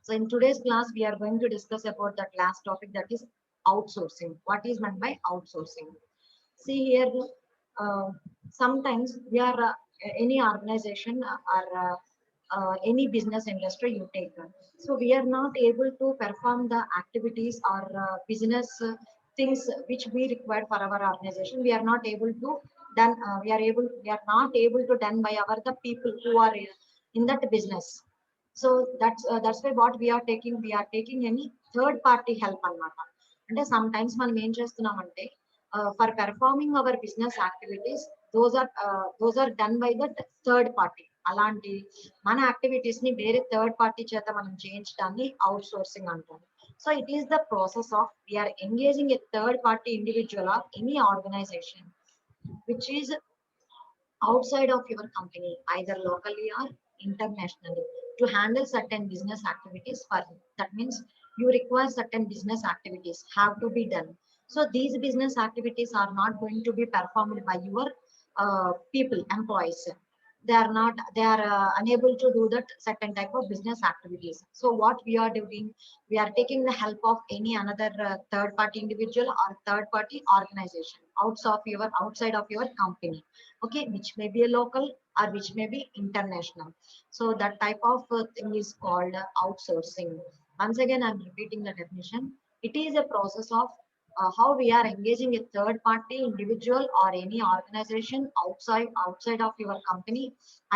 So in today's class, we are going to discuss about that last topic, that is outsourcing. What is meant by outsourcing? See here, uh, sometimes we are any organization or any business industry you take. So we are not able to perform the activities or business things which we require for our organization. We are not able to done. We are not able to done by our the people who are in that business. So that's why what we are taking any third party help అన్నమాట. అంటే some times మనం ఏం చేస్తున్నామంటే for performing our business activities those are done by the third party. అలాంటి మన activities ని వేరే third party చేత మనం చేయించడాన్ని అవుట్ సోర్సింగ్ అంటాం. So it is the process of we are engaging a third party individual or any organization which is outside of your company, either locally or internationally, to handle certain business activities for you. That means you require certain business activities have to be done. So these business activities are not going to be performed by your people, employees. They are not, they are unable to do that certain type of business activities. So what we are doing, we are taking the help of any another third party individual or third party organization outside of your company, okay, which may be a local or which may be international. So that type of thing is called outsourcing. Once again, I'm repeating the definition. It is a process of how we are engaging a third party individual or any organization outside of your company,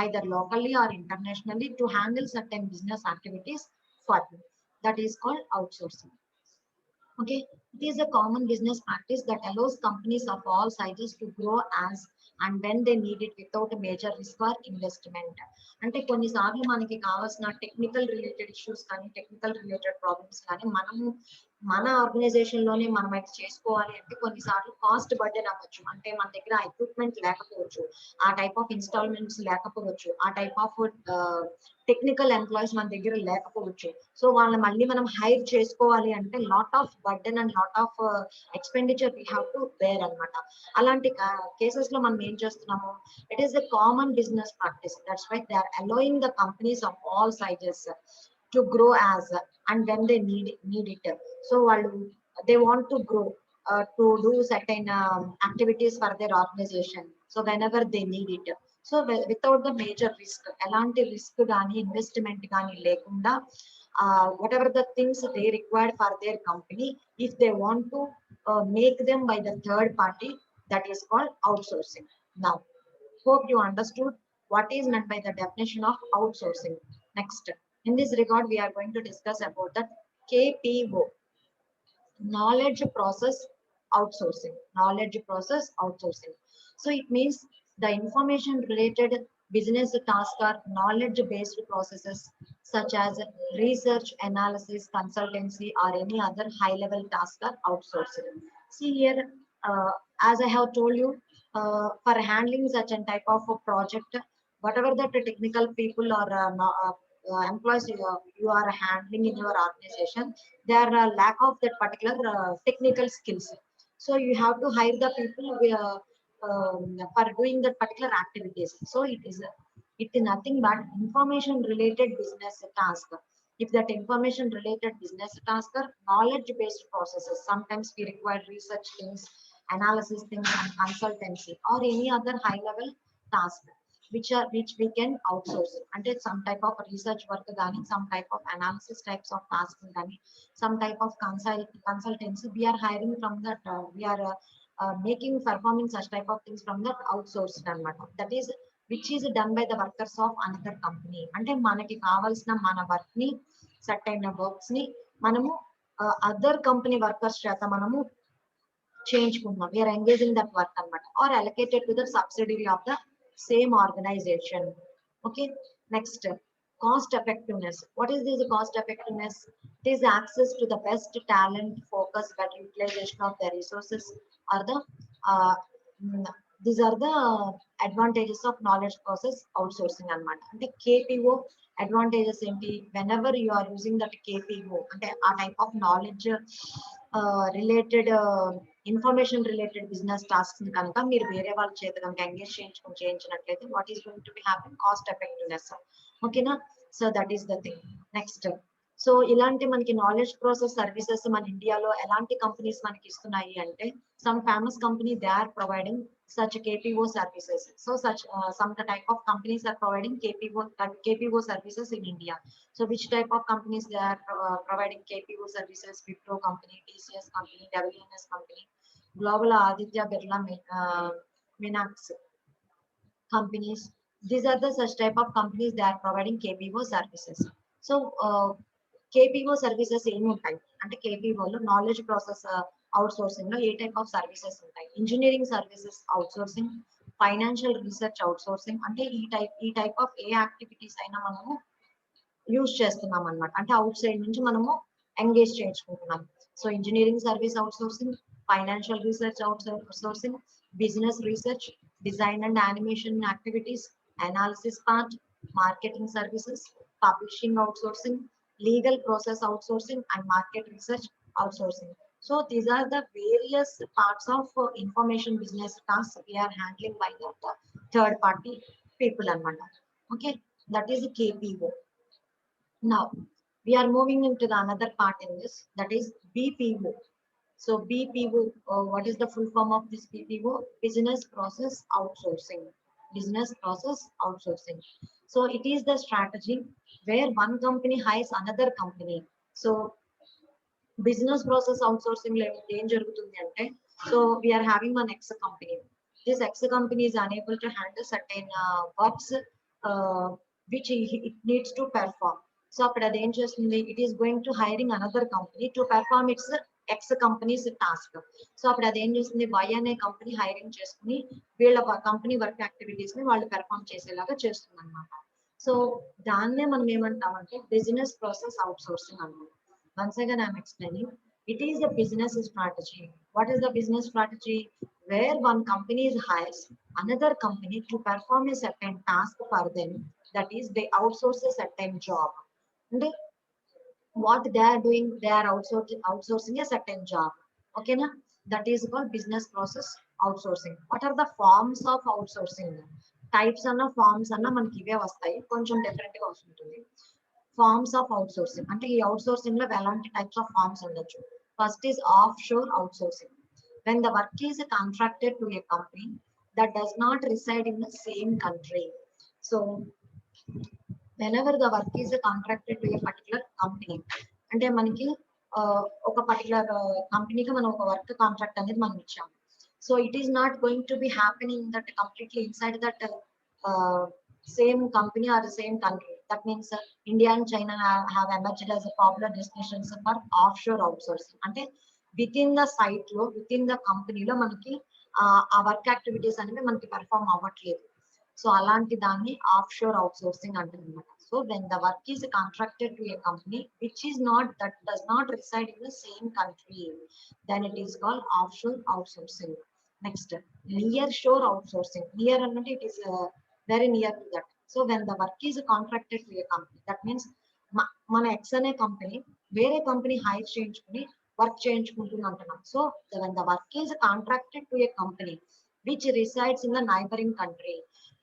either locally or internationally, to handle certain business activities for you. That is called outsourcing. Okay, it is a common business practice that allows companies of all sizes to grow as and when they need it without a major risk or investment. అంటే కొన్నిసార్లు మనకి కావాల్సిన technical related issues కానీ technical related problems కానీ మనము మన organisation లోనే మనం అయితే చేసుకోవాలి అంటే కొన్నిసార్లు కాస్ట్ బర్డెన్ అవ్వచ్చు. అంటే మన దగ్గర ఎక్విప్మెంట్ లేకపోవచ్చు, ఆ టైప్ ఆఫ్ ఇన్స్టాల్మెంట్స్ లేకపోవచ్చు, ఆ టైప్ ఆఫ్ టెక్నికల్ ఎంప్లాయీస్ మన దగ్గర లేకపోవచ్చు. సో వాళ్ళని మళ్ళీ మనం హైర్ చేసుకోవాలి అంటే lot of burden and lot of expenditure we have to bear అనమాట. అలాంటి కేసెస్ లో మనం ఏం చేస్తున్నాము, it is a common business practice. That's why they are allowing the companies of all sizes to grow as and when they need it. So వాళ్ళు they want to grow to do certain activities for their organization. So whenever they need it. So without the major risk, ఎలాంటి risk కానీ investment కానీ లేకుండా what ever the things they required for their company, if they want to make them by the third party, that is called out sourcing. Now hope you understood what is meant by the definition of outsourcing. Next, in this regard, we are going to discuss about the KPO, knowledge process outsourcing. Knowledge process outsourcing. So it means the information related business task or knowledge based processes such as research, analysis, consultancy, or any other high level task are outsourced. See here, uh, as I have told you, for handling such a type of a project, whatever that the technical people or employees you are handling in your organization, there are lack of that particular technical skills. So you have to hire the people for doing that particular activities. So it is nothing but information related business task. If that information related business task are knowledge based processes, sometimes we require research things, analysis things, and consultancy, or any other high level task which we can outsource. And it's some type of research work gani, some type of analysis types of tasks gani, some type of consultancy we are hiring from that we are making performing such type of things from that outsourced anamata. That is which is done by the workers of another company. అంటే మనకి కావాల్సిన మన work ని certain works ని మనము other company workers చేత మనము చేయించుకుంటున్నాం. వీఆర్ ఎంగేజింగ్ దట్ వర్క్ అనమాట, or allocated to the subsidiary of the same organization. Okay, next, cost effectiveness. What is this cost effectiveness? It is access to the best talent, focus, better utilization of the resources, or the uh, mm, these are the advantages of knowledge process outsourcing అనమాట. అంటే KPO advantages ఏంటి, whenever you are using that KPO అంటే ఆ type of knowledge related information related business task ని కనుక మీరు వేరే వాళ్ళ చేత కనుక ఎంగేజ్ చేయించినట్లయితే what is going to be happen, cost effectiveness. ఓకేనా, so that is the thing. Next, so ఇలాంటి మనకి నాలెడ్జ్ ప్రాసెస్ సర్వీసెస్ మన ఇండియాలో ఎలాంటి కంపెనీస్ మనకి ఇస్తున్నాయి అంటే some famous company they are providing such KPO services. So such some type of companies are providing KPO services in India. So which type of companies they are providing KPO services? Wipro company, TCS company, WNS company, Global Aditya Birla Minax companies. These are the such type of companies that are providing KPO services. So KPO services ఏమి ఉంటాయి అంటే కేపీఓలో knowledge process outsourcing లో ఏ type of services ఉంటాయి? Engineering services outsourcing, financial research outsourcing, అంటే ఈ type of A activities అయినా మనము use చేస్తున్నాం అనమాట. అంటే అవుట్ సైడ్ నుంచి మనము ఎంగేజ్ చేయించుకుంటున్నాం. So engineering service outsourcing, financial research outsourcing, business research, design and animation activities, analysis part, marketing services, publishing outsourcing, legal process outsourcing, and market research outsourcing. So these are the various parts of information business tasks we are handling by the third party people anamata. Okay, that is the KPO. Now we are moving into the another part in this, that is BPO. So BPO, what is the full form of this BPO? Business process outsourcing. Business process outsourcing. So it is the strategy where one company hires another company. So business process outsourcing ఏం జరుగుతుంది అంటే, so we are having one X company. This X company is unable to handle certain works which it needs to perform. So అప్పుడు అది ఏం చేస్తుంది, it is going to hiring another company to perform its X company's task. So అప్పుడు అది ఏం చేస్తుంది, Y అనే company hiring చేసుకుని వీళ్ళ కంపెనీ వర్క్ యాక్టివిటీస్ ని వాళ్ళు పెర్ఫామ్ చేసేలాగా చేస్తుంది అనమాట. సో దాన్నే మనం ఏమంటామంటే బిజినెస్ ప్రాసెస్ అవుట్సోర్సింగ్ అన్నమాట. Once again I'm explaining, it is a business strategy. What is the business strategy? Where one company hires another company to perform a certain task for them, that is they outsource a certain job. And what they are doing, they are outsourcing a certain job. Okay na? That is called business process outsourcing. What are the forms of outsourcing? Types అన్న forms అన్న మనకి ఇవే వస్తాయి, కొంచెం different గా వస్తుంటుంది. Forms of outsourcing అంటే ఈ అవుట్సోర్సింగ్ లో ఎలాంటి టైప్స్ ఆఫ్ ఫార్మ్స్ ఉండొచ్చు. First is of sure outsourcing. when the work is contracted to a company that does not reside in the same country. So whenever the work is contracted to a particular company, అంటే మనకి ఒక particular కంపెనీకి మనం ఒక work contract అనేది మనం ఇచ్చాము. So it is not going to B happening that completely inside that same company or the same country. That means India and China have emerged as a popular destinations for offshore outsourcing. అంటే within the site లో, within the company లో మనకి ఆ work activities అనేవి మనకి perform అవ్వట్లేదు. So అలాంటి దాన్ని ఆఫ్ షోర్ అవుట్సోర్సింగ్ అంటారు అనమాట. So when the work is contracted to a company which is not that does not reside in the same country, then it is called offshore outsourcing. Next nearshore outsourcing. Near అంటే it is very near to that. So when the work is contracted to a company, that means మన X అనే company వేరే company hire చేయించుకుని work చేయించుకుంటుంది అంటున్నాం. So when the work is contracted to a company which resides in the neighboring country,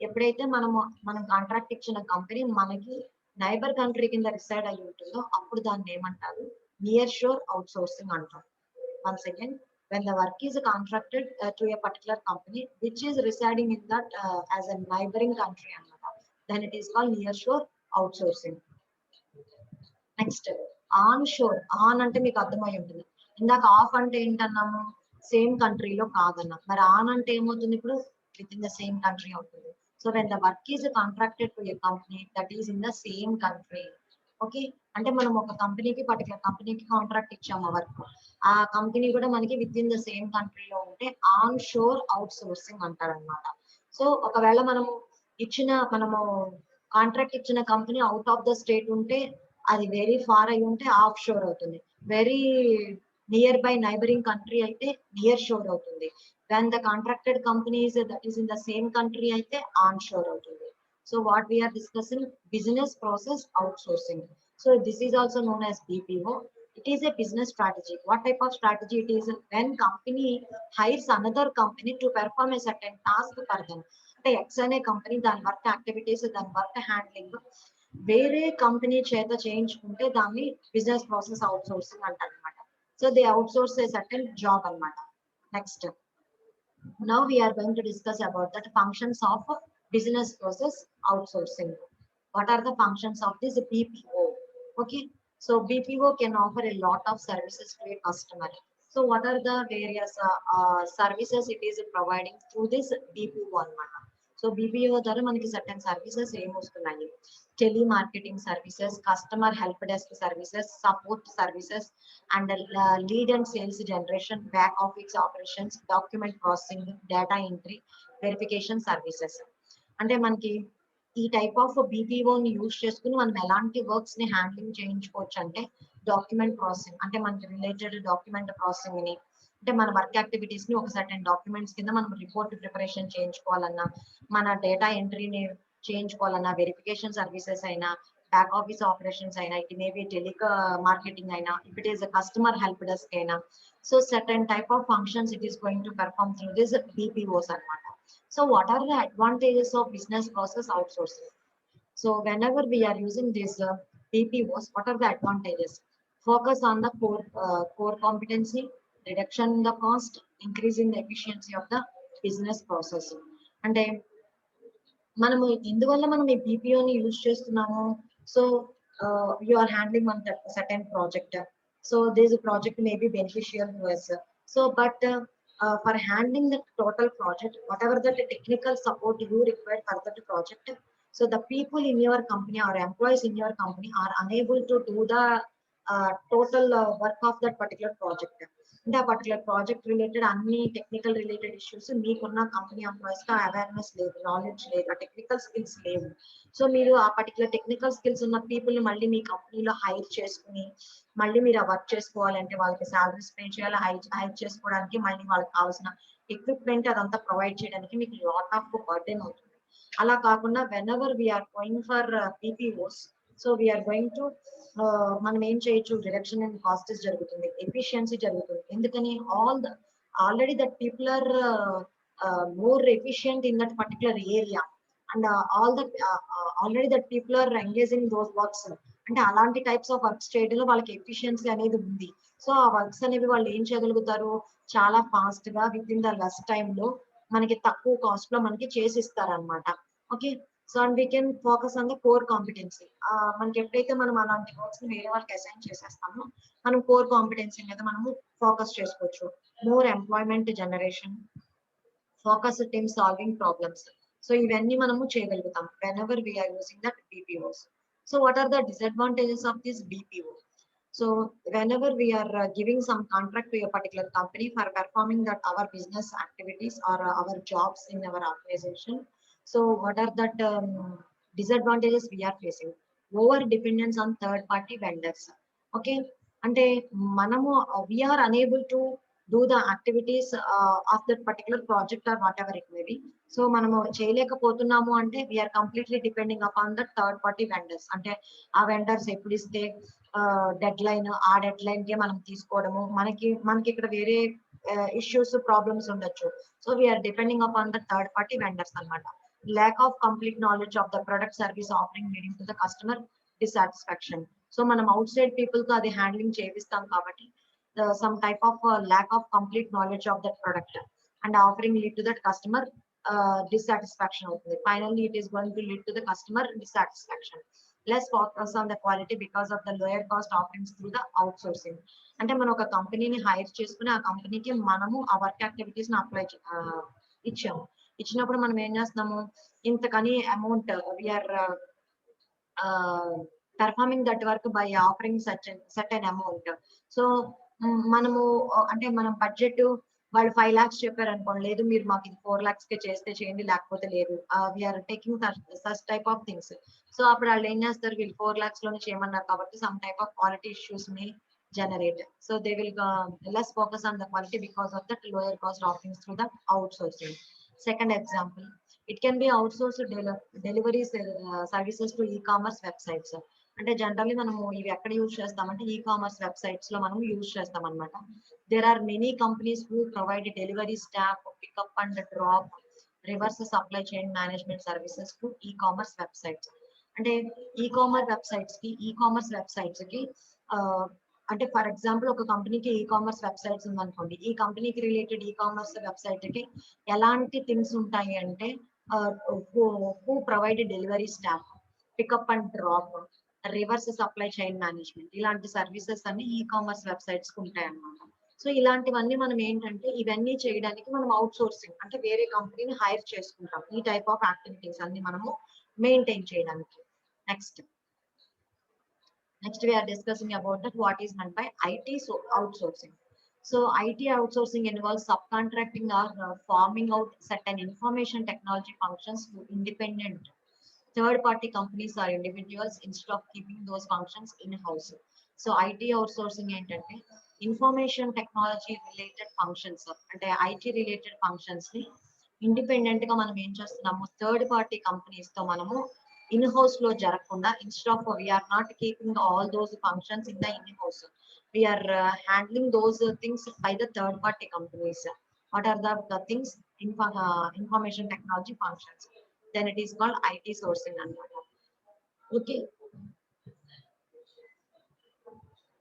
ఎప్పుడైతే మనం contract ఇచ్చిన company మనకి neighbour country కింద రిసైడ్ అయి ఉంటుందో అప్పుడు దాన్ని ఏమంటారు, నియర్ షోర్ అవుట్సోర్సింగ్ అంటారు. Once again, when the work is contracted to a particular company which is residing in that as a neighboring country, then it is called nearshore outsourcing. Next, onshore. On అంటే మీకు అర్థమై ఉంటుంది. ఇందాక of అంటే ఏంటన్నాము, same కంట్రీలో కాదన్నా. మరి on అంటే ఏమవుతుంది, ఇప్పుడు within the same country అవుతుంది. So when the work is contracted to a company that is in the same country. Okay, అంటే మనం ఒక కంపెనీకి పర్టికులర్ కంపెనీకి కాంట్రాక్ట్ ఇచ్చాము వర్క్, ఆ కంపెనీ కూడా మనకి విత్ ఇన్ ద సేమ్ కంట్రీలో ఉంటే ఆన్ షోర్ అవుట్ సోర్సింగ్ అంటారు అనమాట. సో ఒకవేళ మనము కాంట్రాక్ట్ ఇచ్చిన company out of the state ఉంటే అది వెరీ ఫార్ అయి ఉంటే ఆఫ్ షోర్ అవుతుంది. Very near by neighbouring country అయితే నియర్ షోర్ అవుతుంది. when the contracted company is that is in the same country అయితే ఆన్ షోర్ అవుతుంది. So what we are discussing, business process outsourcing. So this is also known as BPO. It is a business strategy. What type of strategy it is? When company hires another company to perform a certain task for them. అంటే X అనే company దాని work activities, దాని work handling వేరే company చేత చేయించుకుంటే దాన్ని business process outsourcing అంటారు అనమాట. So they outsource a certain job అనమాట. Next, now we are going to discuss about the functions of business process outsourcing. What are the functions of this BPO? Okay, so BPO can offer a lot of services to a customer. So what are the various services it is providing through this BPO అన్నమాట. So BPO ద్వారా మనకి certain services ఏమొస్తున్నాయి? Telemarketing services, customer help desk services, support services, and lead and sales generation, back office operations, document processing, data entry, verification services. అంటే మనకి ఈ type of బీపీఓని use చేసుకుని మనం ఎలాంటి వర్క్స్ ని హ్యాండ్లింగ్ చేయించుకోవచ్చు అంటే, డాక్యుమెంట్ ప్రాసెసింగ్ అంటే మనకి రిలేటెడ్ డాక్యుమెంట్ ప్రాసెసింగ్ ని, అంటే మన వర్క్ యాక్టివిటీస్ ని ఒక సర్టెన్ డాక్యుమెంట్స్ కింద మనం రిపోర్ట్ ప్రిపరేషన్ చేయించుకోవాలన్నా, మన డేటా ఎంట్రీని చేయించుకోవాలన్నా, వెరిఫికేషన్ సర్వీసెస్ అయినా, బ్యాక్ ఆఫీస్ ఆపరేషన్స్ అయినా, ఇట్ మేబీ మార్కెటింగ్ అయినా, if it is a customer help desk అయినా, so certain type of functions it is going to perform through this BPOs అన్నమాట. So what are the advantages of business process outsourcing? So whenever we are using these BPOs, what are the advantages? Focus on the core competency, reduction in the cost, increasing the efficiency of the business process. అంటే మనము ఎందువల్ల మనం ఈ బీపీఓని use చేస్తున్నాము? So you are handling one certain project. So this project may be beneficial to us. So but for handling the total project, whatever the technical support you require for that project, so the people in your company or employees in your company are unable to do the total work of that particular project. అంటే ఆ particular project related అన్ని technical related issues మీకున్న company employees కి awareness లేదు, knowledge లేదు, ఆ technical skills లేవు. So మీరు ఆ పర్టికులర్ టెక్నికల్ స్కిల్స్ ఉన్న పీపుల్ ని మళ్ళీ మీ కంపెనీలో హైర్ చేసుకుని మళ్ళీ మీరు ఆ వర్క్ చేసుకోవాలంటే వాళ్ళకి సాలరీస్ పే చేయాలి, హైర్ చేసుకోవడానికి మళ్ళీ వాళ్ళకి కావాల్సిన ఎక్విప్మెంట్ అదంతా ప్రొవైడ్ చేయడానికి మీకు లాట్ ఆఫ్ బర్డెన్ అవుతుంది. అలా కాకుండా whenever we're going for BPOs, so we're going to మనం ఏం చేయొచ్చు, రిడక్షన్ ఇన్ కాస్టెస్ జరుగుతుంది, ఎఫిషియన్సీ జరుగుతుంది. ఎందుకని already that people are more efficient in that particular area, and already that people are engaging those works. అంటే అలాంటి types of works చేయడంలో వాళ్ళకి ఎఫిషియన్సీ అనేది ఉంది. సో ఆ వర్క్స్ అనేవి వాళ్ళు ఏం చేయగలుగుతారు, చాలా ఫాస్ట్ గా with in the less time లో మనకి తక్కువ కాస్ట్ లో మనకి చేసి ఇస్తారనమాట. Okay, so and we can focus on the core competency. మనకి ఎప్పుడైతే మనం అలాంటి వర్క్స్ ని వేరే వాళ్ళకి అసైన్ చేసేస్తామో మనం కోర్ కాంపిటెన్సీ మీద మనము ఫోకస్ చేసుకోవచ్చు. More employment generation, focus team solving problems. So ఇవన్నీ మనము చేయగలుగుతాం whenever we are using that BPOs. So what are the disadvantages of this BPO? So whenever we are giving some contract to a particular company for performing that our business activities or our jobs in our organization, so what are that disadvantages we are facing? Over dependence on third party vendors. Okay, అంటే మనము we are unable to do the activities of that particular project or whatever it may be. So మనము చేయలేకపోతున్నాము అంటే we are completely depending upon the third party vendors. అంటే ఆ vendors ఎప్పుడు ఇస్తే deadline, ఆ deadline కే మనం తీసుకోవడము, మనకి ఇక్కడ వేరే ఇష్యూస్ ప్రాబ్లమ్స్ ఉండొచ్చు. So we are depending upon the third party vendors అనమాట. Lack of complete knowledge of the product service offering leading to the customer dissatisfaction. So మనం అవుట్ సైడ్ పీపుల్ తో అది హ్యాండ్లింగ్ చేపిస్తాం కాబట్టి some type of lack of complete knowledge of that product and offering lead to that customer dissatisfaction అవుతుంది. Finally it is going to lead to the customer dissatisfaction. Less focus on the quality because of the lower cost offerings through the outsourcing. అంటే మనం ఒక కంపెనీని hire చేసుకుని ఆ కంపెనీకి మనము ఆ వర్క్ యాక్టివిటీస్ ని అప్లై ఇచ్చాము. ఇచ్చినప్పుడు మనం ఏం చేస్తున్నాము, ఇంతకని amount we are performing that work by offering certain amount. So మనము అంటే మనం బడ్జెట్ వాళ్ళు 5 lakhs చెప్పారు అనుకోండి, లేదు మీరు మాకు ఇది 4 lakhs కే చేస్తే చేయండి లేకపోతే లేదు, we are taking such type of things. So అప్పుడు వాళ్ళు ఏం చేస్తారు, వీళ్ళు 4 lakhs లోనే చేయమన్నారు కాబట్టి some type of quality issues ని generate. So they will less focus on the quality because of that lower cost offerings through the outsourcing. Second example, it can be outsourced delivery services to e-commerce websites. అంటే generally మనము ఇవి ఎక్కడ use చేస్తామంటే e commerce websites లో మనం use చేస్తాం అనమాట. There are many companies who provide delivery staff, pickup and drop, reverse supply chain management services to e-commerce websites. అంటే ఈ కామర్స్ వెబ్సైట్స్ కి అంటే ఫర్ ఎగ్జాంపుల్ ఒక కంపెనీకి ఈ కామర్స్ వెబ్సైట్స్ ఉందనుకోండి, ఈ కంపెనీకి రిలేటెడ్ ఈ కామర్స్ వెబ్సైట్ కి ఎలాంటి థింగ్స్ ఉంటాయి అంటే who provide delivery staff, pickup and drop, reverse supply chain management, ఇలాంటి సర్వీసెస్ అన్ని ఈ కామర్స్ వెబ్సైట్స్ కి ఉంటాయి అన్నమాట. సో ఇలాంటివన్నీ మనం ఏంటంటే ఇవన్నీ చేయడానికి మనం అవుట్ సోర్సింగ్ అంటే వేరే కంపెనీని హైర్ చేసుకుంటాం. ఈ టైప్ ఆఫ్ యాక్టివిటీస్ అన్ని మనము మెయింటైన్ చేయడానికి. Next we are discussing about that what is meant by IT outsourcing. So IT outsourcing involves subcontracting or farming out certain information technology functions to independent third party companies or individuals instead of keeping those functions in house. So IT outsourcing ఏంటంటే information technology related functions అంటే IT related functions ని independent గా మనం ఏం చేస్తున్నాము, third party companies తో మనము in house లో జరగకుండా instead of we are not keeping all those functions in the in house, we are handling those things by the third party companies. What are the things? Information technology functions, then it is called IT sourcing అన్నమాట. Okay,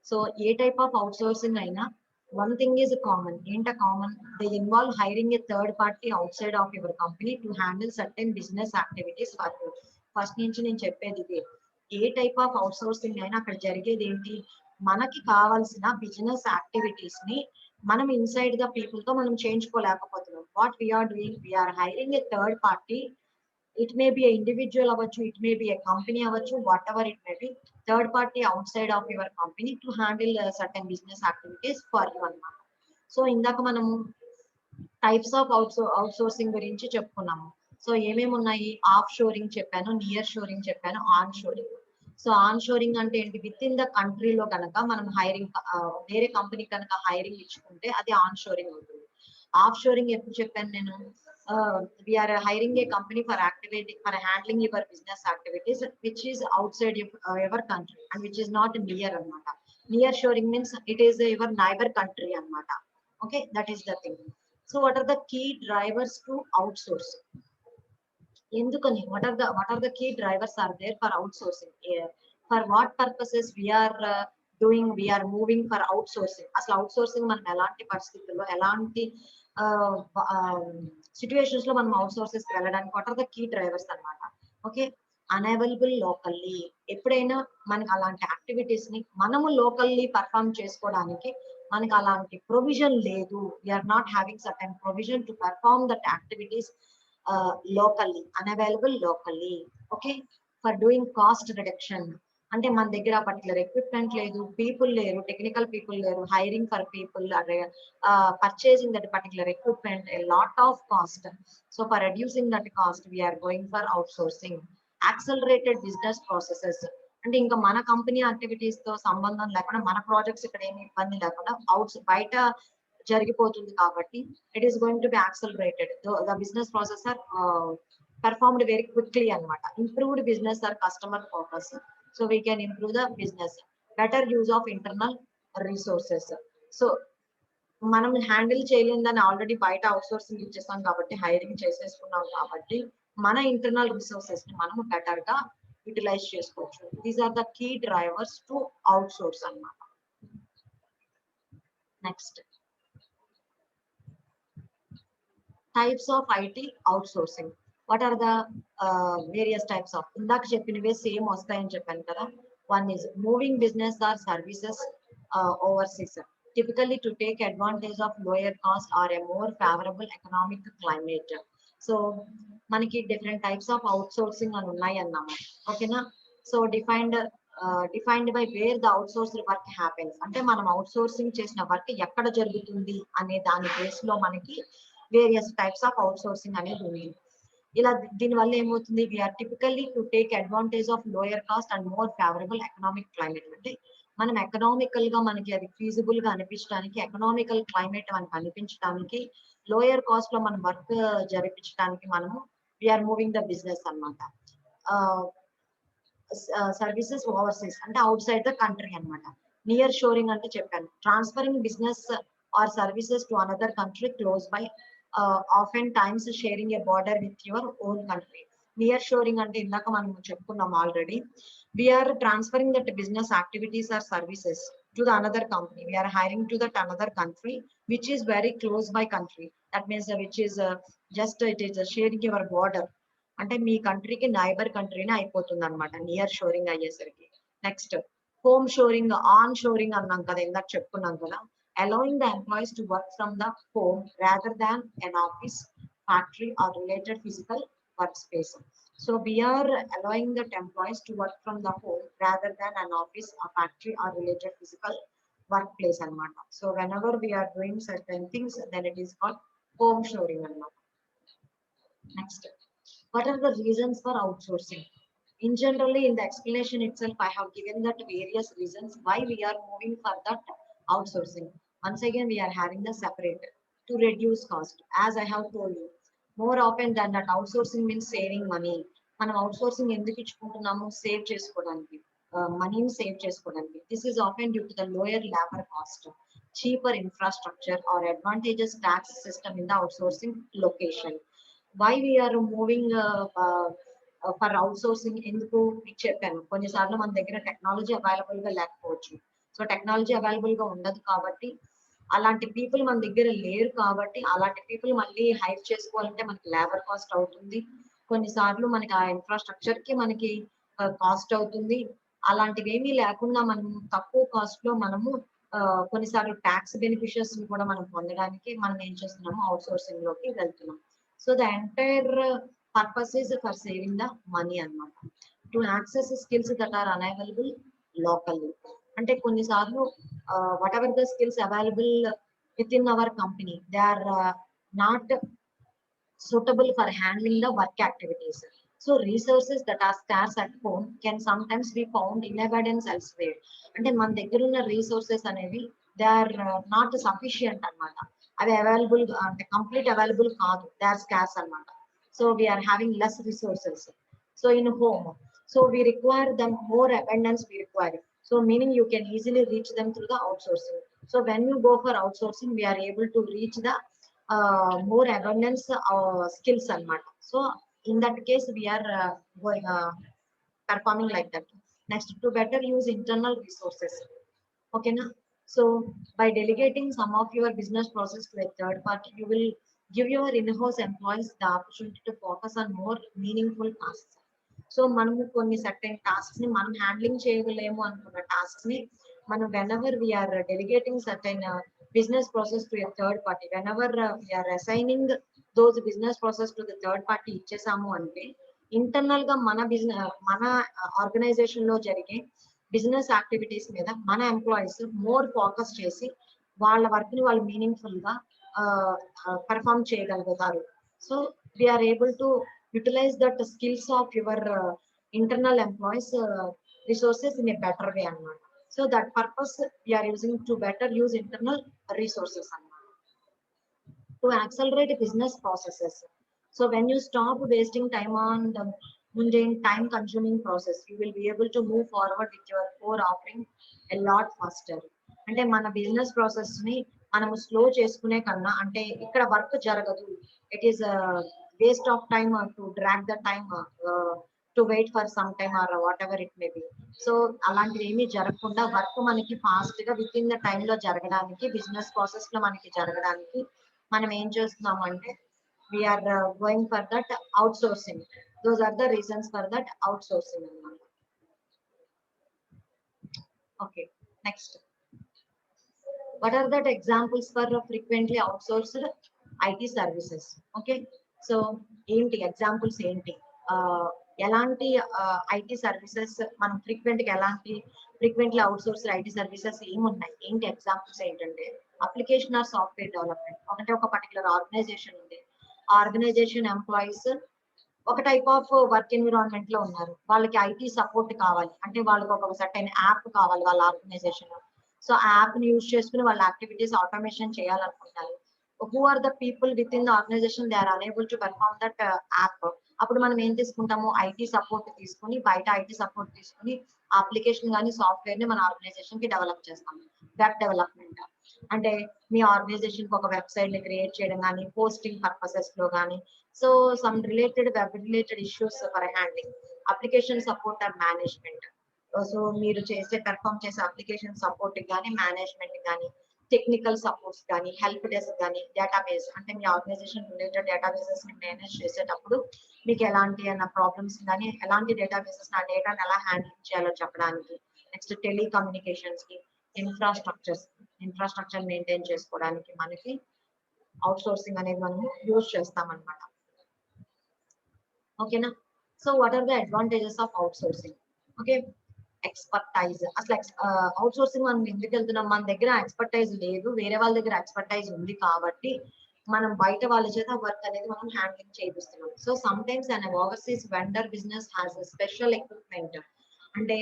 so ఏ type of outsourcing అయినా one thing is common. ఏంట common? They involve hiring a third party outside of your company to handle certain business activities for you. First నుంచి నేను చెప్పేది ఇదే, ఏ type of outsourcing అయినా అక్కడ జరిగేది ఏంటి, మనకి కావాల్సిన బిజినెస్ యాక్టివిటీస్ ని మనం ఇన్సైడ్ ద పీపుల్ తో మనం చేయించుకోలేకపోతున్నాం. What we are doing, we are hiring a third party. It may be an individual avachchu, it may be a company avachchu, whatever it may be, third party outside of your company to handle certain business activities for you అన్నమాట. So ఇందాక మనము types of outsourcing గురించి చెప్పుకున్నాము. So ఏమేమి ఉన్నాయి? Of shoring చెప్పాను, near shoring చెప్పాను, on shoring. So on shoring అంటే ఏంటి? విత్ ఇన్ ద కంట్రీలో కనుక మనం హైరింగ్ వేరే కంపెనీ కనుక హైరింగ్ ఇచ్చుకుంటే అది ఆన్ షోరింగ్ అవుతుంది. ఆఫ్ షోరింగ్ ఎప్పుడు చెప్పాను నేను? We are hiring a company for handling your business activities which is outside your country and which is not near anamata. Near shoring means it is your neighbor country anamata. Okay, that is the thing. So what are the key drivers to outsource? Endukani, what are the key drivers are there for outsourcing? For what purposes we are we are moving for outsourcing? Asla outsourcing మనం ఎలాంటి పరిస్థితుల్లో ఎలాంటి situations లో మనం outsources వెళ్ళడానికి what are the key drivers అన్నమాట. Okay, unavailable locally. ఎప్పుడైనా మనకి అలాంటి యాక్టివిటీస్ ని మనము లోకల్లీ పర్ఫామ్ చేసుకోవడానికి మనకి అలాంటి ప్రొవిజన్ లేదు, we are not having certain provision to perform that activities locally, unavailable locally. Okay, for doing cost reduction అంటే మన దగ్గర పర్టికులర్ ఎక్విప్మెంట్ లేదు, పీపుల్ లేరు, టెక్నికల్ పీపుల్ లేరు, hiring for people, purchasing that particular equipment, a lot of cost. So for reducing that cost we are going for outsourcing. Accelerated business processes అంటే ఇంకా మన company activities తో సంబంధం లేకుండా మన ప్రాజెక్ట్స్ ఇక్కడ ఏమి ఇబ్బంది లేకుండా బయట జరిగిపోతుంది కాబట్టి it is going to be accelerated. The business process are performed very quickly అన్నమాట. Improved business or customer focus, so we can improve the business. Better use of internal resources. So మనం handle చేయలేదని already బయట outsourcing ఇచ్చేస్తాం కాబట్టి, hiring చేసేసుకున్నాం కాబట్టి మన internal resources ని మనము బెటర్ గా యూటిలైజ్ చేసుకోవచ్చు. These are the key drivers to outsource అన్నమాట. Next, types of IT outsourcing. What are the various types of? ఇందాక చెప్పినవే సేమ్ వస్తాయని చెప్పాను కదా. One is moving business or services overseas, typically to take advantage of lower cost or a more favorable economic climate. So మనకి different types of outsourcing అని ఉన్నాయి అన్నమాట. ఓకేనా? So defined by wear the outsourced work happens. అంటే మనం outsourcing చేసిన work ఎక్కడ జరుగుతుంది అనే దాని బేస్ లో మనకి వేరియస్ టైప్స్ ఆఫ్ అవుట్సోర్సింగ్ అనేది ఉంది. ఇలా దీని వల్ల ఏమవుతుంది? We are typically to take advantage of lower cost and more favourable economic climate. అంటే మనం ఎకనామికల్ గా మనకి అది ఫీజిబుల్ గా అనిపించడానికి, ఎకనామికల్ క్లైమేట్ మనకి అనిపించడానికి, లోయర్ కాస్ట్ లో మనం వర్క్ జరిపించడానికి మనము వీఆర్ మూవింగ్ ద బిజినెస్ అన్నమాట. సర్వీసెస్ ఓవర్సీస్ అంటే అవుట్ సైడ్ ద కంట్రీ అన్నమాట. నియర్ షోరింగ్ అంటే చెప్పాను, transferring business or services to another country close by, often times sharing a border with your own country. Near shoring అంటే ఇందాక మనం చెప్పుకున్నాం already. We are transferring that business activities or services to the another company. We are hiring to that another country, which is very close by country. That means which is just it is sharing your border. అంటే మీ కంట్రీకి neighbour కంట్రీనే అయిపోతుంది అనమాట near shoring అయ్యేసరికి. Next home shoring, on shoring అన్నాం కదా, ఇందాక చెప్పుకున్నాం కదా. Allowing the employees to work from the home rather than an office, factory or related physical work space. So we are allowing that employees to work from the home rather than an office, a factory or related physical workplace anamata. So whenever we are doing certain things, then it is called home shoring anamata. Next, what are the reasons for outsourcing? In generally in the explanation itself, I have given that various reasons why we are moving for that outsourcing. Once again, we are having the separate to reduce cost. As I have told you, more often than that, outsourcing means saving money. మనం outsourcing ఎందుకు ఇచ్చుకుంటున్నాము? Save చేసుకోవడానికి, మనీని save చేసుకోవడానికి. This is often due to the lower labour cost, cheaper infrastructure or advantageous tax system in the outsourcing location. Why we are moving for outsourcing? ఎందుకు మీకు చెప్పాను, కొన్నిసార్లు మన దగ్గర టెక్నాలజీ అవైలబుల్ గా లేకపోవచ్చు. సో టెక్నాలజీ అవైలబుల్ గా ఉండదు కాబట్టి, అలాంటి పీపుల్ మన దగ్గర లేరు కాబట్టి, అలాంటి పీపుల్ మళ్ళీ హైర్ చేసుకోవాలంటే మనకి లేబర్ కాస్ట్ అవుతుంది. కొన్నిసార్లు మనకి ఆ ఇన్ఫ్రాస్ట్రక్చర్ కి మనకి కాస్ట్ అవుతుంది. అలాంటివి ఏమీ లేకుండా మనం తక్కువ కాస్ట్ లో మనము కొన్నిసార్లు ట్యాక్స్ బెనిఫిషియర్స్ కూడా మనం పొందడానికి మనం ఏం చేస్తున్నాము, అవుట్ సోర్సింగ్ లోకి వెళ్తున్నాం. So the entire purpose is for saving the money అన్నమాట. To access skills that are unavailable locally. అంటే కొన్నిసార్లు whatever the skills available within our company, they are not suitable for handling the work activities. So resources that are scarce at home can sometimes be found in abundance elsewhere. అంటే మన దగ్గర ఉన్న resources అనేవి they are not sufficient అనమాట. అవి available అంటే complete available కాదు, they are scarce అనమాట. So we are having less resources. So in home, so we require them more abundance we require. So meaning you can easily reach them through the outsourcing. So when you go for outsourcing, we are able to reach the more abundance skills anamata. So in that case we are going performing like that. Next, to better use internal resources. Okay na? So by delegating some of your business process to a third party, you will give your in-house employees the opportunity to focus on more meaningful tasks. So మనము కొన్ని certain tasks ని మనం handling చేయలేము అనుకున్న tasks ని మనం whenever we are delegating certain business process to a third party, whenever we are assigning those business process to the third party ఇచ్చేసాము అంటే, internal గా మన బిజినెస్ మన ఆర్గనైజేషన్ లో జరిగే బిజినెస్ యాక్టివిటీస్ మీద మన ఎంప్లాయీస్ మోర్ ఫోకస్ చేసి వాళ్ళ వర్క్ ని వాళ్ళు మీనింగ్ఫుల్ గా పర్ఫామ్ చేయగలుగుతారు. So we are able to utilize that skills of your internal employees resources in a better way anamata. So that purpose we are using to better use internal resources anamata. To accelerate business processes. So when you stop wasting time on the mundane time consuming process, you will be able to move forward with your core offering a lot faster. అంటే మన business process ని మనము slow చేసుకునే కన్నా, అంటే ఇక్కడ work జరగదు, it is waste of time to drag the time to wait for some time or whatever it may be. So అలాంటివి ఏమీ జరగకుండా వర్క్ మనకి ఫాస్ట్ గా విత్ ఇన్ ద టైమ్ లో జరగడానికి, బిజినెస్ ప్రాసెస్ లో మనకి జరగడానికి మనం ఏం చేస్తున్నాం అంటే we are going for that outsourcing. Those are the reasons for that outsourcing అన్నమాట. Okay, next, what are that examples for frequently outsourced IT services? Okay, so ఏంటి ఎగ్జాంపుల్స్ ఏంటి, ఎలాంటి ఐటీ సర్వీసెస్ మనం ఫ్రీక్వెంట్లీ అవుట్సోర్స్డ్ ఐటీ సర్వీసెస్ ఏమున్నాయి, ఏంటి examples ఏంటంటే, application are software development. ఒక particular organisation ఉంది, ఆర్గనైజేషన్ ఎంప్లాయీస్ ఒక టైప్ ఆఫ్ వర్క్ ఎన్విరాన్మెంట్ లో ఉన్నారు, వాళ్ళకి ఐటీ సపోర్ట్ కావాలి అంటే వాళ్ళకి ఒక సర్టైన్ యాప్ కావాలి వాళ్ళ ఆర్గనైజేషన్ లో. సో ఆ యాప్ ని యూజ్ చేసుకుని వాళ్ళ యాక్టివిటీస్ ఆటోమేషన్ చేయాలనుకుంటారు. who are the people within the organization, they are unable to perform that app. అప్పుడు మనం ఏం తీసుకుంటాము, ఐటీ సపోర్ట్ తీసుకుని, బయట ఐటీ సపోర్ట్ తీసుకుని అప్లికేషన్ కానీ సాఫ్ట్వేర్ ని మన ఆర్గనైజేషన్ కి డెవలప్ చేస్తాము. వెబ్ డెవలప్మెంట్ అంటే మీ ఆర్గనైజేషన్ కి ఒక వెబ్సైట్ ని క్రియేట్ చేయడం కానీ, పోస్టింగ్ పర్పసెస్ లో కానీ, So some related web related issues for handling, application support and management. So మీరు పెర్ఫామ్ చేసే అప్లికేషన్ సపోర్ట్ కానీ మేనేజ్మెంట్ కానీ టెక్నికల్ సపోర్ట్స్ కానీ హెల్ప్ డెస్క్ కానీ డేటాబేస్ అంటే మీ ఆర్గనైజేషన్ రిలేటెడ్ డేటాబేసెస్ ని మేనేజ్ చేసేటప్పుడు మీకు ఎలాంటి ప్రాబ్లమ్స్ కానీ ఎలాంటి డేటాబేసెస్ ఆ డేటాను ఎలా హ్యాండిల్ చేయాలో చెప్పడానికి. నెక్స్ట్ టెలికమ్యూనికేషన్స్ కి ఇన్ఫ్రాస్ట్రక్చర్ మెయింటైన్ చేసుకోవడానికి మనకి అవుట్ సోర్సింగ్ అనేది మనము యూజ్ చేస్తాం అనమాట. ఓకేనా. So what are the advantages of outsourcing? Okay, expertise. అసలు అవుట్ సోర్సింగ్ మనం ఎందుకు వెళ్తున్నాం? మన దగ్గర ఎక్స్పర్టైజ్ లేదు, వేరే వాళ్ళ దగ్గర ఎక్స్పర్టైజ్ ఉంది కాబట్టి మనం బయట వాళ్ళ చేత వర్క్ అనేది మనం హ్యాండ్లింగ్ చేపిస్తున్నాం. So sometimes an overseas vendor business has special equipment. అంటే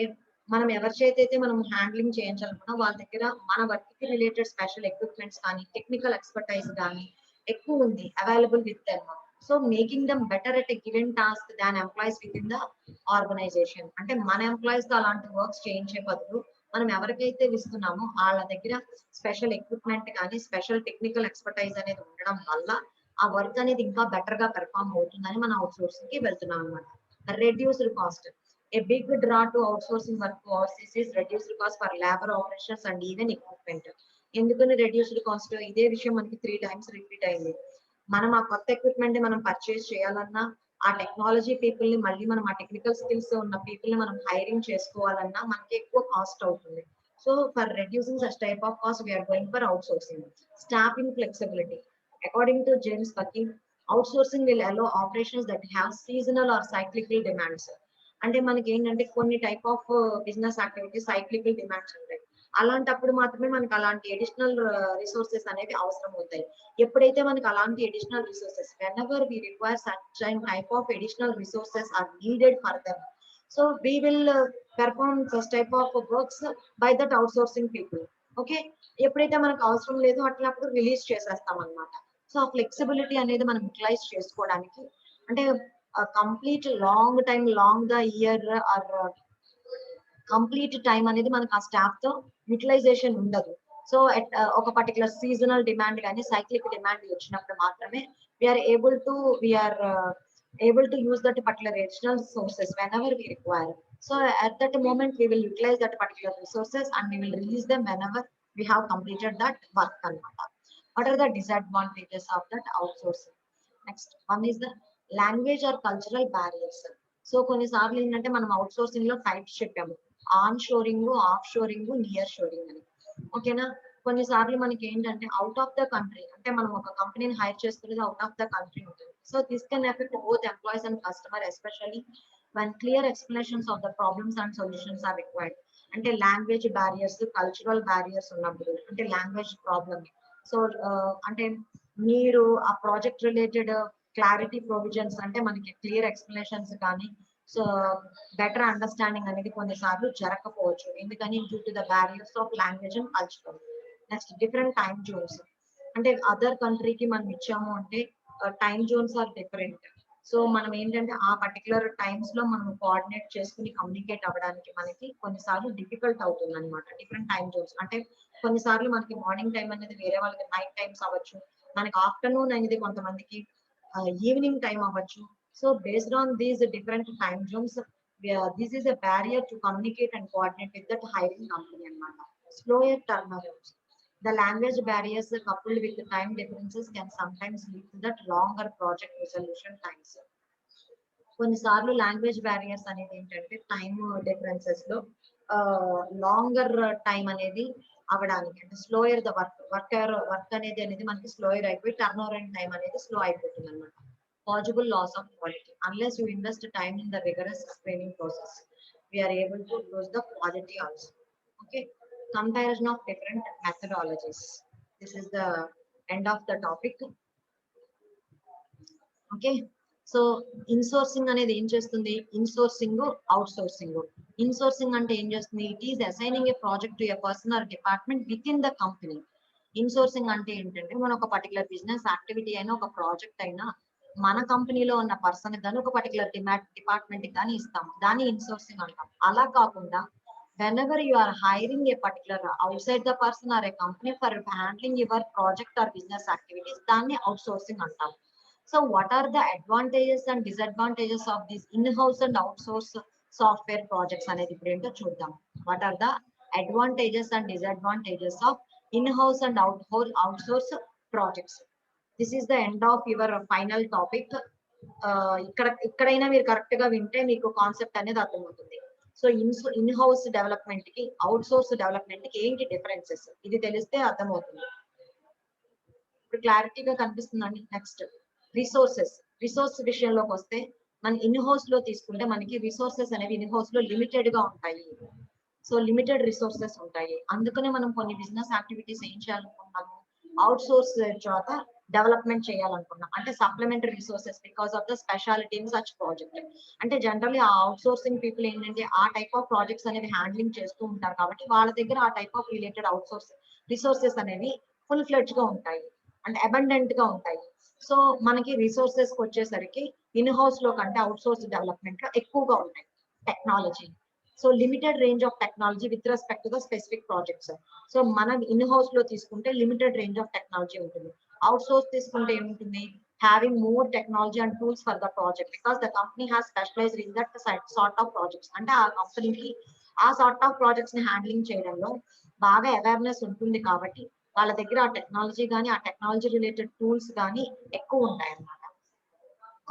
మనం ఎవరి చేత అయితే మనం హ్యాండ్లింగ్ చేయించాలనుకున్నా వాళ్ళ దగ్గర మన వర్క్ కి రిలేటెడ్ స్పెషల్ ఎక్విప్మెంట్స్ కానీ టెక్నికల్ ఎక్స్పర్టైజ్ కానీ ఎక్కువ ఉంది available with them. So making them better at a given task than employees within the organization. అంటే మన ఎంప్లాయీస్ తో అలాంటి వర్క్స్ చేయించే బదులు మనం ఎవరికైతే ఇస్తున్నామో వాళ్ళ దగ్గర స్పెషల్ ఎక్విప్మెంట్ కానీ స్పెషల్ టెక్నికల్ ఎక్స్పర్టైజ్ అనేది ఉండడం వల్ల ఆ వర్క్ అనేది ఇంకా బెటర్ గా పెర్ఫామ్ అవుతుందని మనం అవుట్ సోర్సింగ్ కి వెళ్తున్నాం అనమాట. Reduced cost. A big draw to outsourcing workforce is reduced cost for labor operations and even equipment. ఎందుకని రెడ్యూస్డ్ కాస్ట్? ఇదే విషయం మనకి 3 times రిపీట్ అయింది. మనం ఆ కొత్త ఎక్విప్మెంట్ మనం పర్చేస్ చేయాలన్నా ఆ టెక్నాలజీ పీపుల్ ని మళ్ళీ మనం ఆ టెక్నికల్ స్కిల్స్ ఉన్న పీపుల్ ని మనం హైరింగ్ చేసుకోవాలన్నా మనకి ఎక్కువ కాస్ట్ అవుతుంది. So for reducing such type of cost we are going for outsourcing. Staffing flexibility. According to James Bucki, outsourcing will allow operations that have seasonal or cyclical demands. అంటే మనకి ఏంటంటే కొన్ని type of business activity cyclical demands ఉంటాయి. అలాంటప్పుడు మాత్రమే మనకి అలాంటి additional resources అనేవి అవసరం అవుతాయి. ఎప్పుడైతే మనకి అలాంటి additional resources whenever we require such type of additional resources are needed for them, so we will perform such type of works by that outsourcing people. Okay, ఎప్పుడైతే మనకు అవసరం లేదు అట్లప్పుడు రిలీజ్ చేసేస్తాం అనమాట. సో ఆ ఫ్లెక్సిబిలిటీ అనేది మనం యూటిలైజ్ చేసుకోవడానికి అంటే complete long time long the year or complete time అనేది మనకు ఆ స్టాఫ్ తో యూటిలైజేషన్ ఉండదు. సో ఒక పర్టికులర్ సీజనల్ డిమాండ్ కానీ సైక్లిక్ డిమాండ్ వచ్చినప్పుడు మాత్రమే we are able to use that particular additional resources whenever we require. So at that moment we will utilise that particular resources and we will release them whenever we have completed that work అనమాట. What are the disadvantages of that outsourcing? Next one is the language or cultural barriers. So కొన్నిసార్లు ఏంటంటే మనం outsourcing లో types చెప్పాము, on shoring, off shoring, near shoring అని. ఓకేనా. కొన్నిసార్లు మనకి ఏంటంటే అవుట్ ఆఫ్ ద కంట్రీ అంటే మనం ఒక కంపెనీని హైర్ చేసుకునేది అవుట్ ఆఫ్ ద కంట్రీ ఉంటుంది. So this can affect both employees and customer especially when clear explanations of the problems and solutions are required. అంటే లాంగ్వేజ్ బ్యారియర్స్ కల్చరల్ బ్యారియర్స్ ఉన్నప్పుడు అంటే language problem. So అంటే మీరు ఆ project related clarity provisions అంటే మనకి clear explanations కానీ so better understanding అనేది కొన్నిసార్లు జరగకపోవచ్చు. ఎందుకని? Due to the barriers of language and cultural. Next different time zones. అంటే అదర్ కంట్రీకి మనం ఇచ్చాము అంటే time zones are different. So మనం ఏంటంటే ఆ పర్టికులర్ టైమ్స్ లో మనం కోఆర్డినేట్ చేసుకుని కమ్యూనికేట్ అవ్వడానికి మనకి కొన్నిసార్లు డిఫికల్ట్ అవుతుంది అనమాట. డిఫరెంట్ టైమ్ జోన్స్ అంటే కొన్నిసార్లు మనకి మార్నింగ్ టైం అనేది వేరే వాళ్ళకి నైట్ టైమ్స్ అవ్వచ్చు, మనకి ఆఫ్టర్నూన్ అనేది కొంతమందికి ఈవినింగ్ టైం అవ్వచ్చు. So based on these different time Jones this is a barrier to communicate and coordinate with that hiring company అన్నమాట. Slower turnarounds. The language barriers coupled with the time differences can sometimes lead to that longer project resolution times. కొన్నిసార్లు language barriers అనేది ఏంటంటే time differences లో longer time అనేది అవడానికి అంటే slower the work అనేది మనకి స్లోయర్ అయిపోయి టర్న్ ఓవర్ టైం అనేది స్లో అయిపోతుంది అనమాట. Possible loss of quality. Unless you invest time in the rigorous screening process, we are able to lose the quality also. Okay. Comparison of different methodologies. This is the end of the topic. Okay. So insourcing అనేది ఏం చేస్తుంది? Insourcing, out sourcing. Insourcing అంటే ఏం చేస్తుంది? It is assigning a project to a person or department within the company. Insourcing అంటే ఏంటంటే మనం ఒక పర్టికులర్ బిజినెస్ యాక్టివిటీ అయినా ఒక ప్రాజెక్ట్ అయినా మన కంపెనీలో ఉన్న పర్సన్ కానీ ఒక పర్టికులర్ డిపార్ట్మెంట్ కానీ ఇస్తాం, దాన్ని ఇన్సోర్సింగ్ అంటాం. అలా కాకుండా whenever you are hiring a particular outside the person or a company for handling your project or business activities, దాన్ని అవుట్ సోర్సింగ్ అంటాం. So what are the advantages and disadvantages of these in-house and outsource software projects అనేది ఇప్పుడు ఏంటో చూద్దాం. What are the advantages and disadvantages of in-house and outsource projects? This is the end of your final topic. ఇక్కడైనా మీరు correct గా వింటే మీకు concept అనేది అర్థమవుతుంది. సో ఇన్ హౌస్ డెవలప్మెంట్ కి అవుట్ సోర్స్ డెవలప్మెంట్ కి ఏంటి డిఫరెన్సెస్ ఇది తెలిస్తే అర్థమవుతుంది. ఇప్పుడు క్లారిటీగా కనిపిస్తుందండి. నెక్స్ట్ రిసోర్స్ విషయంలోకి వస్తే మన ఇన్ హౌస్ లో తీసుకుంటే మనకి రిసోర్సెస్ అనేవి ఇన్ హౌస్ లో లిమిటెడ్ గా ఉంటాయి. సో లిమిటెడ్ రిసోర్సెస్ ఉంటాయి. అందుకనే మనం కొన్ని బిజినెస్ యాక్టివిటీస్ ఏం చేయాలనుకుంటున్నాము, అవుట్ సోర్స్ తర్వాత డెవలప్మెంట్ చేయాలనుకున్నాం. అంటే supplementary resources because of the speciality in such project. అంటే జనరల్లీ ఆ అవుట్ సోర్సింగ్ పీపుల్ ఏంటంటే ఆ టైప్ ఆఫ్ ప్రాజెక్ట్స్ అనేవి హ్యాండ్లింగ్ చేస్తూ ఉంటారు కాబట్టి వాళ్ళ దగ్గర ఆ type of related out source resources అనేవి ఫుల్ ఫ్లెడ్జ్ గా ఉంటాయి అండ్ అబండెంట్ గా ఉంటాయి. సో మనకి రిసోర్సెస్ కి వచ్చేసరికి ఇన్ హౌస్ లో కంటే అవుట్ సోర్స్ డెవలప్మెంట్ లో ఎక్కువగా ఉంటాయి technology. So limited range of technology with respect to the specific projects. So మనం ఇన్ హౌస్ లో తీసుకుంటే లిమిటెడ్ రేంజ్ ఆఫ్ టెక్నాలజీ ఉంటుంది. అవుట్ సోర్స్ తీసుకుంటే ఏముంటుంది, having more technology and tools for the project because the company has specialised in that sort of projects. అంటే ఆ కంపెనీకి ఆ సార్ట్ ఆఫ్ ప్రాజెక్ట్స్ ని హ్యాండ్లింగ్ చేయడంలో బాగా అవేర్నెస్ ఉంటుంది కాబట్టి వాళ్ళ దగ్గర ఆ టెక్నాలజీ కానీ ఆ టెక్నాలజీ రిలేటెడ్ టూల్స్ కానీ ఎక్కువ ఉంటాయి అన్నమాట.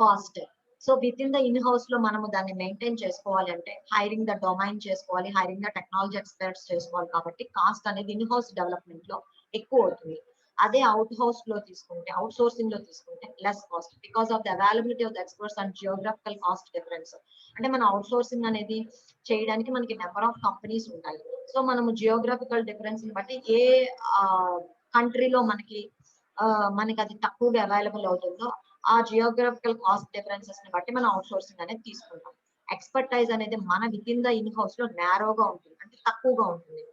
Cost, so with in the in house లో మనము దాన్ని మెయింటైన్ చేసుకోవాలి అంటే హైరింగ్ ద డొమైన్ చేసుకోవాలి, హైరింగ్ ద టెక్నాలజీ ఎక్స్పర్ట్స్ చేసుకోవాలి కాబట్టి కాస్ట్ అనేది ఇన్ హౌస్ డెవలప్మెంట్ లో ఎక్కువ అవుతుంది. అదే అవుట్ హౌస్ లో తీసుకుంటే అవుట్ సోర్సింగ్ లో తీసుకుంటే less cost because of the availability of the experts and geographical cost difference. అంటే మన అవుట్ సోర్సింగ్ అనేది చేయడానికి మనకి నెంబర్ ఆఫ్ కంపెనీస్ ఉంటాయి. సో మనము జియోగ్రఫికల్ డిఫరెన్స్ బట్టి ఏ కంట్రీలో మనకి అది తక్కువగా అవైలబుల్ అవుతుందో ఆ జియోగ్రఫికల్ కాస్ట్ డిఫరెన్సెస్ ని బట్టి మనం అవుట్ సోర్సింగ్ అనేది తీసుకుంటాం. ఎక్స్పర్టైజ్ అనేది మన with in the in house లో నేరోగా ఉంటుంది, అంటే తక్కువగా ఉంటుంది.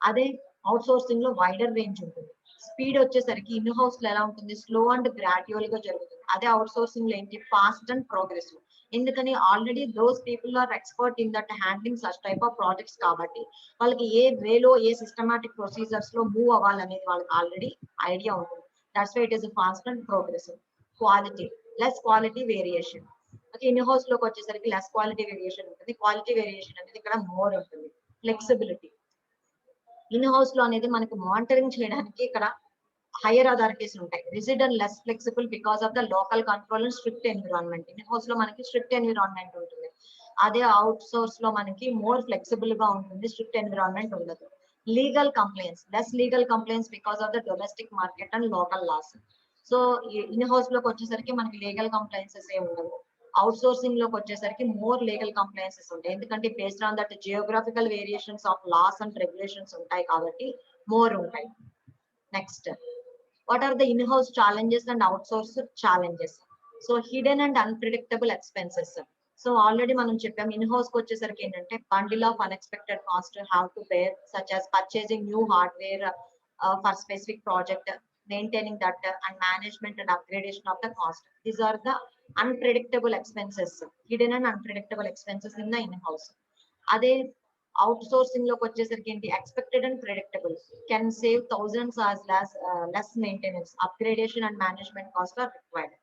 అదే అవుట్ సోర్సింగ్ లో వైడర్ రేంజ్ ఉంటుంది. స్పీడ్ వచ్చేసరికి ఇన్ హౌస్ లో ఎలా ఉంటుంది, స్లో అండ్ గ్రాడ్యువల్ గా జరుగుతుంది. అదే అవుట్ సోర్సింగ్ లో ఏంటి, ఫాస్ట్ అండ్ ప్రోగ్రెసివ్. ఎందుకని already those people are expert in that handling such type of projects కాబట్టి వాళ్ళకి ఏ వేలో ఏ సిస్టమాటిక్ ప్రొసీజర్స్ లో మూవ్ అవ్వాలనేది వాళ్ళకి ఆల్రెడీ ఐడియా ఉంటుంది. That's why it is fast and progressive. Quality, less quality variation. In house లోకి వచ్చేసరికి లెస్ క్వాలిటీ వేరియేషన్ ఉంటుంది, క్వాలిటీ వేరియేషన్ అనేది ఇక్కడ మోర్ ఉంటుంది. ఫ్లెక్సిబిలిటీ, ఇన్ హౌస్ లో అనేది మనకి మానిటరింగ్ చేయడానికి ఇక్కడ హైయర్ అథారిటీస్ ఉంటాయి. Rigid and less flexible because of the local control and strict environment. In house లో మనకి స్ట్రిక్ట్ ఎన్విరాన్మెంట్ ఉంటుంది. అదే అవుట్ సోర్స్ లో మనకి మోర్ ఫ్లెక్సిబుల్ గా ఉంటుంది, స్ట్రిక్ట్ ఎన్విరాన్మెంట్ ఉండదు. Legal complaints, less legal complaints because of the domestic market and local loss. So in house లోకి వచ్చేసరికి మనకి లీగల్ కంప్లైన్సెస్ ఏ ఉండవు. అవుట్ సోర్సింగ్ లోకి వచ్చేసరికి మోర్ లీగల్ కంప్లైన్సెస్ ఉంటాయి. ఎందుకంటే based on that geographical variations of laws and regulations ఉంటాయి కాబట్టి మోర్ ఉంటాయి. Next, what are the in-house challenges and outsource challenges? So hidden and unpredictable expenses. So already మనం చెప్పాం in house కి వచ్చేసరికి ఏంటంటే bundle of unexpected cost have to bear such as purchasing new hardware for specific project, maintaining that and management and upgradation of the cost. These are the unpredictable expenses, hidden and unpredictable expenses in the in-house. అదే out sourcing లోకి వచ్చేసరికి ఏంటి, expected and predictable, can save thousands as less maintenance, upgradation and management costs are required.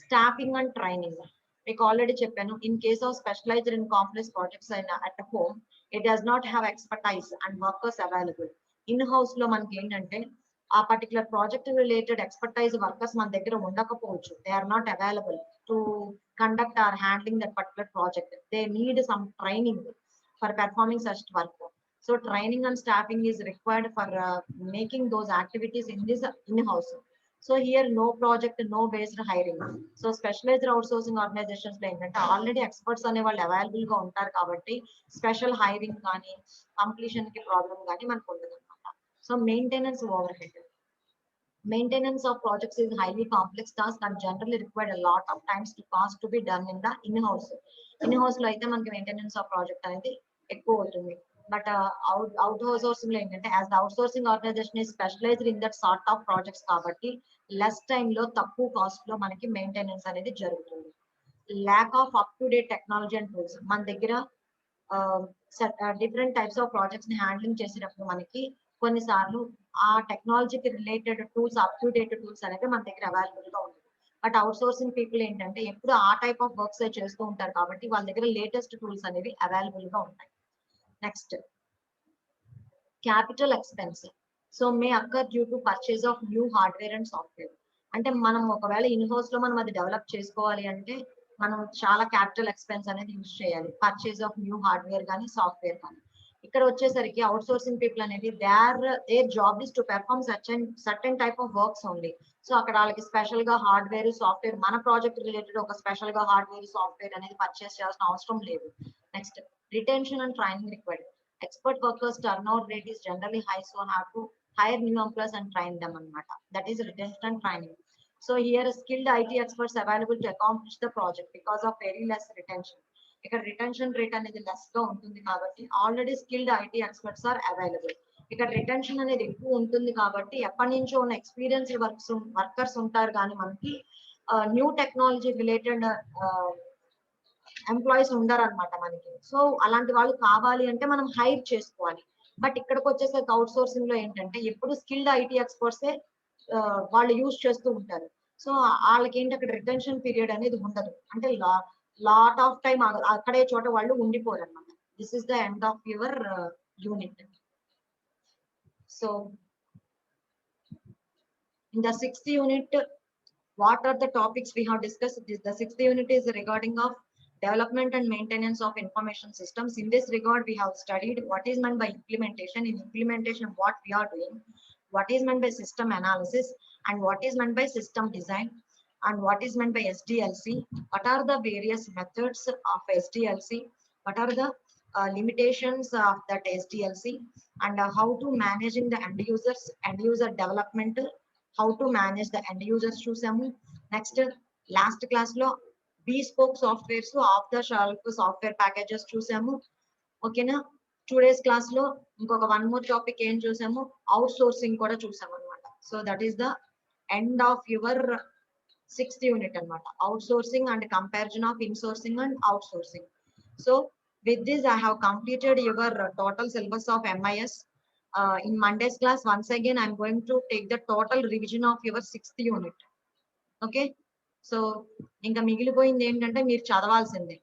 Staffing and training, మీకు already చెప్పాను in case of specialised in complex projects at home it does not have expertise and workers available. In house లో మనకి ఏంటంటే ఆ particular project related expertise workers మన దగ్గర ఉండకపోవచ్చు. They are not available to conduct or handling that particular project. They need some training for performing such work. So training and staffing is required for making those activities in this in-house. So here no project, no based hiring. So specialized outsourcing organizations లో ఏంటంటే already experts అనే వాళ్ళు available గా ఉంటారు కాబట్టి special hiring కానీ completion కి problem కానీ మనకు ఉండదు అనమాట. So maintenance over head, maintenance of projects is highly complex task and generally required a lot of times to cost to be done in the in-house. In-house లో అయితే మనకి maintenance of project అనేది ఎక్కువ అవుతుంది. బట్ అవుట్ సోర్సింగ్ లో ఏంటంటే as the outsourcing organization is specialised in that sort of projects కాబట్టి less time లో తక్కువ కాస్ట్ లో మనకి మెయింటెనెన్స్ అనేది జరుగుతుంది. Lack of up to date technology and tools, మన దగ్గర డిఫరెంట్ టైప్స్ ఆఫ్ ప్రాజెక్ట్స్ ని హ్యాండ్లింగ్ చేసేటప్పుడు మనకి కొన్నిసార్లు ఆ టెక్నాలజీకి related tools, up to date tools అనేది మన దగ్గర అవైలబుల్ గా ఉంటుంది. బట్ అవుట్ సోర్సింగ్ పీపుల్ ఏంటంటే ఎప్పుడు ఆ టైప్ ఆఫ్ వర్క్స్ చేస్తూ ఉంటారు కాబట్టి వాళ్ళ దగ్గర లేటెస్ట్ టూల్స్ అనేవి అవైలబుల్ గా ఉంటాయి. Next capital expense so may occur due to purchase of new hardware and software. అంటే మనం ఒకవేళ ఇన్ హౌస్ లో మనం అది డెవలప్ చేసుకోవాలి అంటే మనం చాలా క్యాపిటల్ ఎక్స్పెన్స్ అనేది యూజ్ చేయాలి, పర్చేజ్ ఆఫ్ న్యూ హార్డ్వేర్ కానీ సాఫ్ట్వేర్ కానీ. ఇక్కడ వచ్చేసరికి అవుట్ సోర్సింగ్ పీపుల్ అనేది their job is to perform certain type of works only. So అక్కడ వాళ్ళకి స్పెషల్ గా హార్డ్వేర్ సాఫ్ట్వేర్ మన ప్రాజెక్ట్ రిలేటెడ్ ఒక స్పెషల్ గా హార్డ్వేర్ సాఫ్ట్వేర్ అనేది పర్చేస్ చేయాల్సిన అవసరం లేదు. Next retention and training required. Expert workers turnover rate is generally high, so have to hire new employees and train them anamata. That is retention and training. So here skilled IT experts available to accomplish the project because of very less retention. ఇక్కడ retention rate అనేది less గా ఉంటుంది కాబట్టి already skilled IT experts are available. ఇక్కడ retention అనేది ఎక్కువ ఉంటుంది కాబట్టి ఎప్పటి నుంచో ఉన్న ఎక్స్పీరియన్స్డ్ వర్కర్స్ ఉంటారు కానీ మనకి న్యూ టెక్నాలజీ రిలేటెడ్ ఎంప్లాయీస్ ఉండరు అనమాట మనకి. సో అలాంటి వాళ్ళు కావాలి అంటే మనం హైర్ చేసుకోవాలి. బట్ ఇక్కడికి వచ్చేసరికి అవుట్ సోర్సింగ్ లో ఏంటంటే ఎప్పుడు స్కిల్డ్ ఐటీ ఎక్స్పర్ట్సే వాళ్ళు యూజ్ చేస్తూ ఉంటారు. సో వాళ్ళకి ఏంటి అక్కడ రిటెన్షన్ పీరియడ్ అనేది ఉండదు, అంటే లాట్ ఆఫ్ టైం అక్కడే చోట వాళ్ళు ఉండిపోరు అనమాట. This is the end of your unit. So in the sixth unit, what are the topics we have discussed? The sixth unit is regarding of development and maintenance of information systems. In this regard, we have studied what is meant by implementation. In implementation, what we are doing, what is meant by system analysis, and what is meant by system design, and what is meant by SDLC. What are the various methods of SDLC? What are the limitations of that SDLC, and how to managing the end user development, how to manage the end users చూసాము. Next last class లో bespoke softwares of the shelf software packages చూసాము. ఓకేనా? 2 days class లో ఇంకొక one more topic ఏం చూసాము, out sourcing కూడా చూసాము అనమాట. So that is the end of your 6th unit అనమాట, outsourcing and comparison of insourcing and outsourcing. So with this I have completed your total syllabus of MIS. In Monday's class, once again I'm going to take the total revision of your 6th unit. Okay, so ఇంకా మిగిలిపోయింది ఏంటంటే మీరు చదవాల్సిందే.